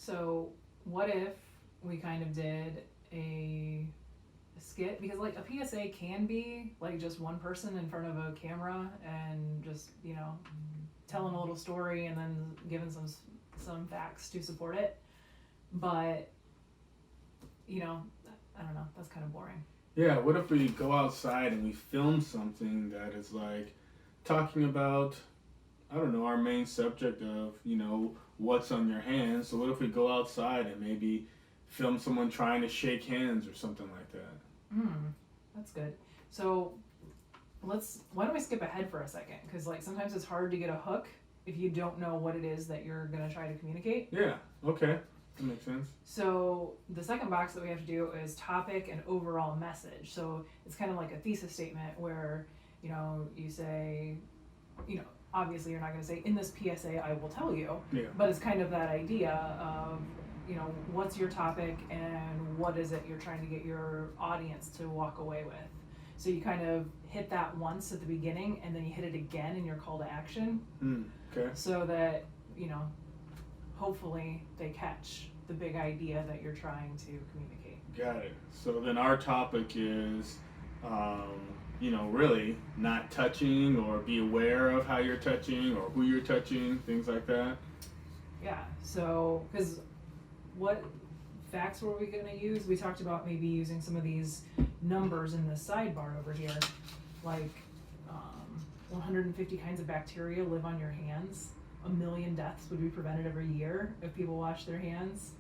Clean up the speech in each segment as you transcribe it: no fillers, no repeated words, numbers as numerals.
So what if we kind of did a skit? Because like a PSA can be like just one person in front of a camera and just, telling a little story and then giving some facts to support it. But, I don't know, that's kind of boring. Yeah, what if we go outside and we film something that is like talking about, I don't know, our main subject of, what's on your hands. So what if we go outside and maybe film someone trying to shake hands or something like that? That's good. So why don't we skip ahead for a second? Because like sometimes it's hard to get a hook if you don't know what it is that you're going to try to communicate. Yeah, okay. That makes sense. So the second box that we have to do is topic and overall message. So it's kind of like a thesis statement where, you say, obviously you're not going to say, in this PSA I will tell you, yeah. But it's kind of that idea of, what's your topic and what is it you're trying to get your audience to walk away with. So you kind of hit that once at the beginning and then you hit it again in your call to action. Okay. So that, hopefully they catch the big idea that you're trying to communicate. Got it. So then our topic is, really not touching, or be aware of how you're touching or who you're touching, things like that. Yeah, so, because what facts were we going to use? We talked about maybe using some of these numbers in the sidebar over here, like 150 kinds of bacteria live on your hands. 1 million deaths would be prevented every year if people wash their hands.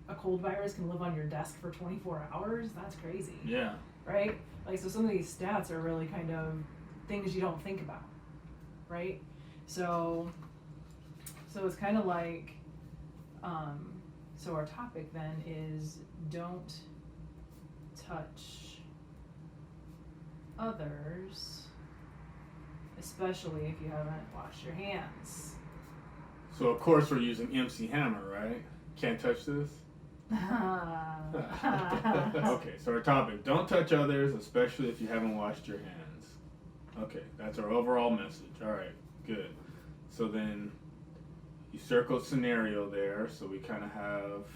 A cold virus can live on your desk for 24 hours. That's crazy. Yeah. Right? Like, so some of these stats are really kind of things you don't think about, right? So it's kind of like, so our topic then is don't touch others, especially if you haven't washed your hands. So of course we're using MC Hammer, right? Can't touch this? Okay, so our topic, don't touch others, especially if you haven't washed your hands. Okay, that's our overall message. All right, good. So then you circle scenario there, so we kind of have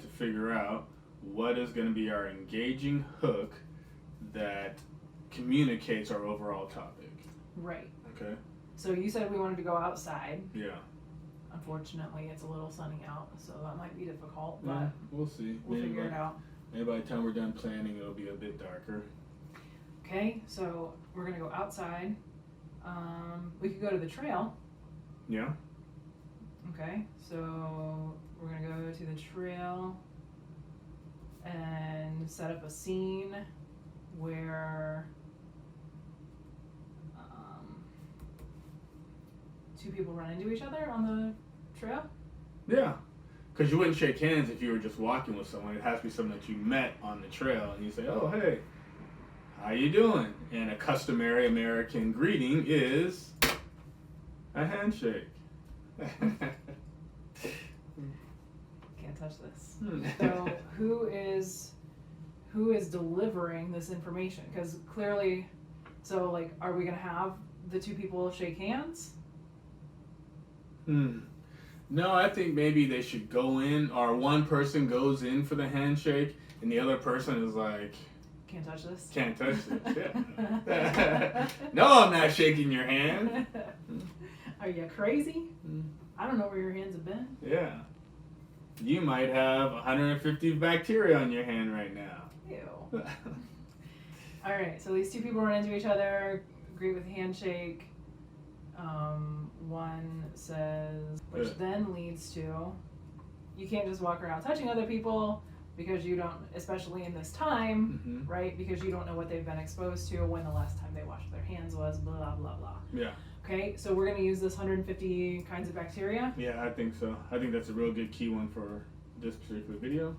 to figure out what is going to be our engaging hook that communicates our overall topic. Right. Okay. So you said we wanted to go outside. Yeah. Unfortunately, it's a little sunny out, so that might be difficult, but yeah, we'll see. We'll figure it out. Maybe by the time we're done planning, it'll be a bit darker. Okay, so we're going to go outside. We could go to the trail. Yeah. Okay, so we're going to go to the trail and set up a scene where two people run into each other on the trail. Yeah, because you wouldn't shake hands if you were just walking with someone. It has to be someone that you met on the trail, and you say, "Oh, hey, how you doing?" And a customary American greeting is a handshake. Can't touch this. So who is delivering this information? Because clearly, so like, are we gonna have the two people shake hands? No, I think maybe they should go in, or one person goes in for the handshake, and the other person is like, can't touch this. Can't touch this. Yeah. No, I'm not shaking your hand. Are you crazy? I don't know where your hands have been. Yeah. You might have 150 bacteria on your hand right now. Ew. All right, so these two people run into each other, agree with a handshake. One says, which then leads to, you can't just walk around touching other people because you don't, especially in this time, right? Because you don't know what they've been exposed to, when the last time they washed their hands was, blah, blah, blah. Yeah. Okay, so we're going to use this 150 kinds of bacteria. Yeah, I think so. I think that's a real good key one for this particular video.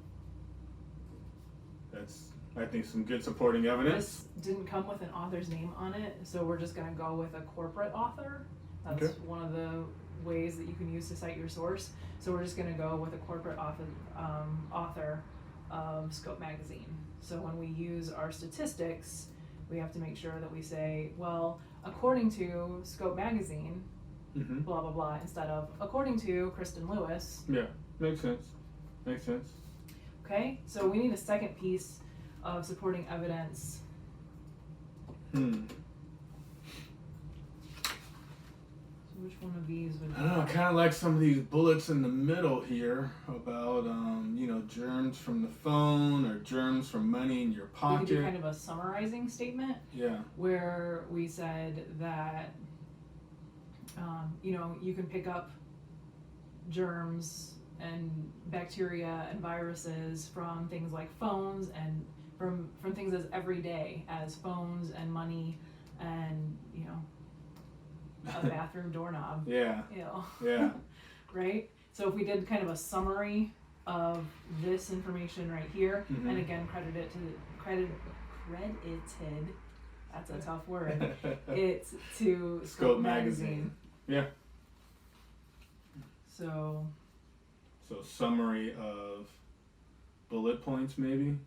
That's, I think, some good supporting evidence. This didn't come with an author's name on it, so we're just going to go with a corporate author. That's one of the ways that you can use to cite your source. So we're just going to go with a corporate author of Scope Magazine. So when we use our statistics, we have to make sure that we say, well, according to Scope Magazine, Mm-hmm. blah blah blah, instead of according to Kristen Lewis. Yeah, makes sense. Makes sense. Okay, so we need a second piece of supporting evidence. So which one of these would I don't know, I kind of like some of these bullets in the middle here about, germs from the phone or germs from money in your we pocket. could do kind of a summarizing statement Yeah. where we said that, you can pick up germs and bacteria and viruses from things like phones and from things as everyday as phones and money and, a bathroom doorknob. Yeah. Ew. Yeah. Right? So if we did kind of a summary of this information right here, Mhm. and again credited, that's a tough word, it's to Scope Magazine. Yeah. So Summary of bullet points, maybe?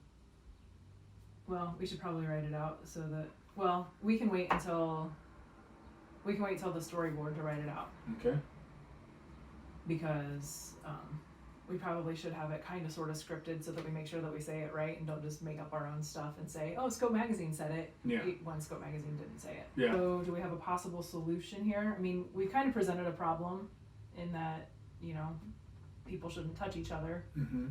well, we should probably write it out so that, we can wait until the storyboard to write it out, Okay. because we probably should have it kind of sort of scripted so that we make sure that we say it right and don't just make up our own stuff and say, oh, Scope Magazine said it, Yeah. when Scope Magazine didn't say it. Yeah. So do we have a possible solution here? I mean, we kind of presented a problem in that, people shouldn't touch each other, Mm-hmm.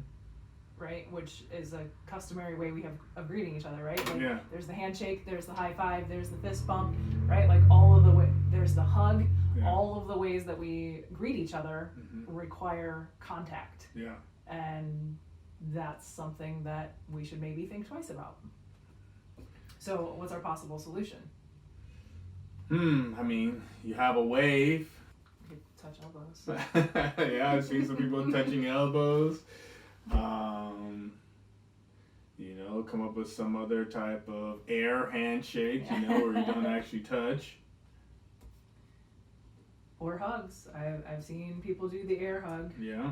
right? Which is a customary way we have of greeting each other, right? Like, Yeah. there's the handshake, there's the high five, there's the fist bump, right? Like all of the way, there's the hug. Yeah. All of the ways that we greet each other Mm-hmm. require contact, Yeah. and that's something that we should maybe think twice about. So what's our possible solution? I mean, you have a wave. We could touch elbows. Yeah, I've seen some people touching elbows. Come up with some other type of air handshake, where you don't actually touch. Or hugs. I've seen people do the air hug. Yeah.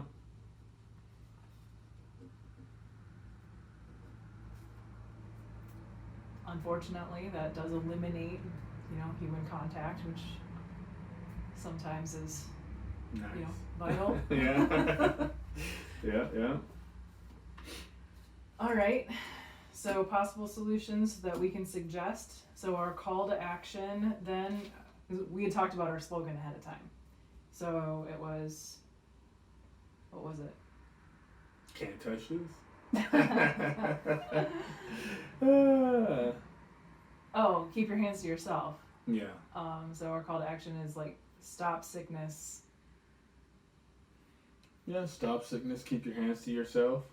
Unfortunately, that does eliminate, human contact, which sometimes is, Nice. vital. Yeah. Yeah. All right. So possible solutions that we can suggest. So our call to action then, we had talked about our slogan ahead of time. So it was, what was it? Can't touch this. Oh, keep your hands to yourself. Yeah. So our call to action is like stop sickness. Yeah, stop sickness, keep your hands to yourself.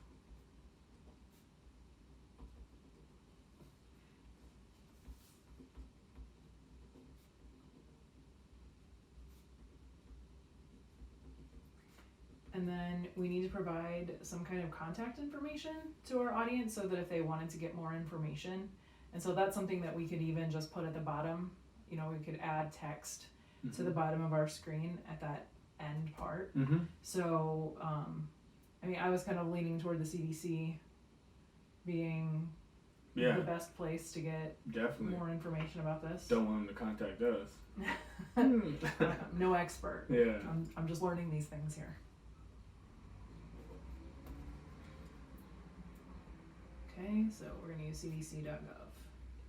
And then we need to provide some kind of contact information to our audience so that if they wanted to get more information. And so that's something that we could even just put at the bottom. We could add text to the bottom of our screen at that end part. Mm-hmm. So, I was kind of leaning toward the CDC being the best place to get Definitely. more information about this. Don't want them to contact us. No expert. Yeah. I'm just learning these things here. Okay, so we're going to use cdc.gov.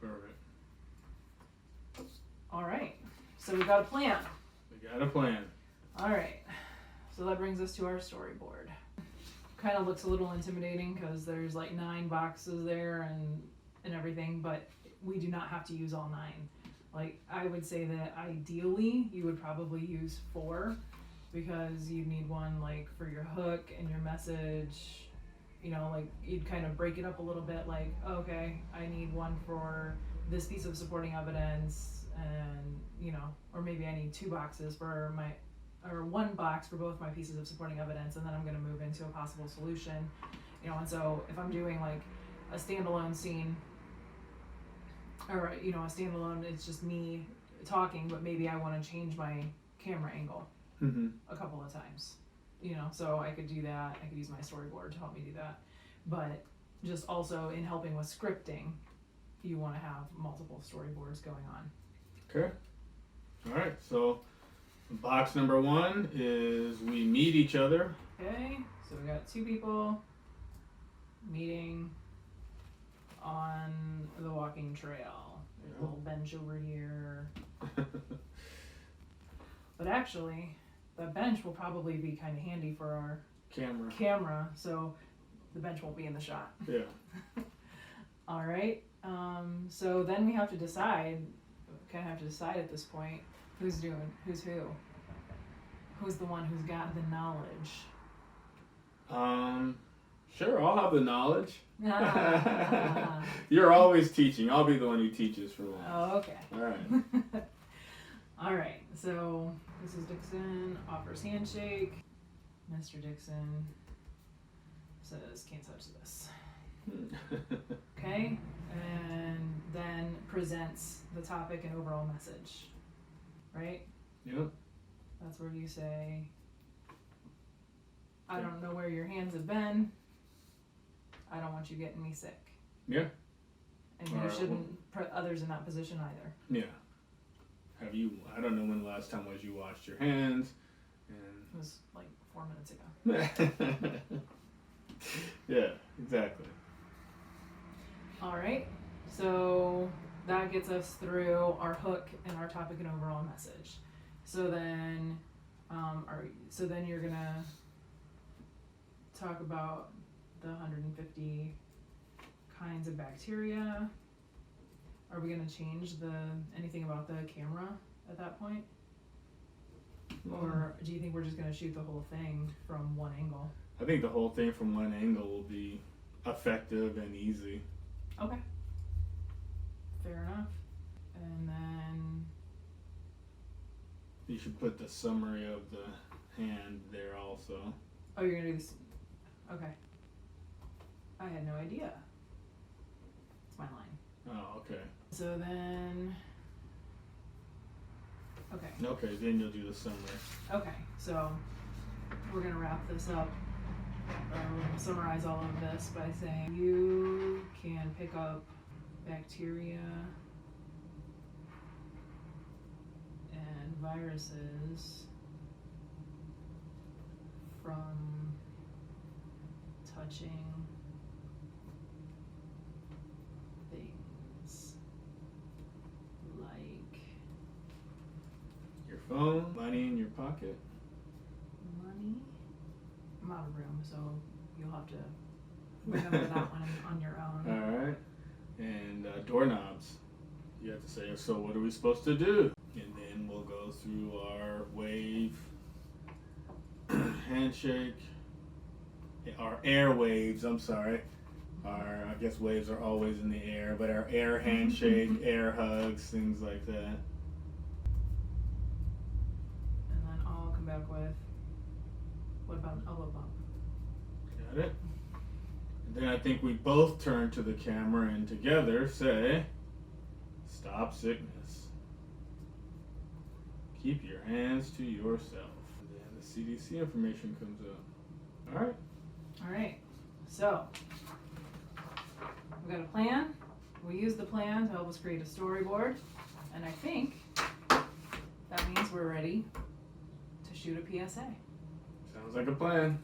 Perfect. All right, so we've got a plan. We got a plan. All right, so that brings us to our storyboard. Kind of looks a little intimidating because there's like 9 boxes there and everything, but we do not have to use all 9. Like, I would say that ideally you would probably use 4 because you need one like for your hook and your message. Like you'd kind of break it up a little bit, like, okay, I need one for this piece of supporting evidence, and or maybe I need 2 boxes for or 1 box for both my pieces of supporting evidence, and then I'm going to move into a possible solution. And so if I'm doing like a standalone scene, or a standalone, it's just me talking, but maybe I want to change my camera angle a couple of times. So I could do that. I could use my storyboard to help me do that. But just also in helping with scripting, you want to have multiple storyboards going on. Okay. All right. So Box number 1 is we meet each other. Okay, so we got 2 people meeting on the walking trail. There's a little bench over here. But actually, the bench will probably be kind of handy for our camera, so the bench won't be in the shot. Yeah. All right. So then we have to decide. Kind of have to decide at this point who's who. Who's the one who's got the knowledge? Sure, I'll have the knowledge. You're always teaching. I'll be the one who teaches for once. Oh, okay. All right. All right. So this is Dixon. Offers handshake. Mr. Dixon says, "Can't touch this." Okay, and then presents the topic and overall message, right? Yep. That's where you say, "I don't know where your hands have been. I don't want you getting me sick." Yeah. And you shouldn't put others in that position either. Yeah. I don't know when the last time was you washed your hands. It was like 4 minutes ago. Yeah, exactly. All right, so that gets us through our hook and our topic and overall message. So then, you're gonna talk about the 150 kinds of bacteria. Are we gonna change anything about the camera at that point? Or do you think we're just gonna shoot the whole thing from one angle? I think the whole thing from one angle will be effective and easy. Okay. Fair enough. And then you should put the summary of the hand there also. Oh, you're gonna do this? Okay. I had no idea. It's my line. Oh, okay. So then, okay. Okay, then you'll do the summary. Okay, so we're gonna wrap this up. We're gonna summarize all of this by saying you can pick up bacteria and viruses from touching things like your phone, money in your pocket. money. I'm out of room, so you'll have to remember that one on your own. All right. And doorknobs. You have to say, so what are we supposed to do? And then we'll go through our wave, handshake, our air waves, I'm sorry. I guess waves are always in the air, but our air handshake, air hugs, things like that. And then I'll come back with, what about an elbow bump? Got it? And then I think we both turn to the camera and together say, stop sickness. Keep your hands to yourself. And then the CDC information comes up. All right. All right, so we got a plan. We use the plan to help us create a storyboard, and I think that means we're ready to shoot a PSA. Sounds like a plan.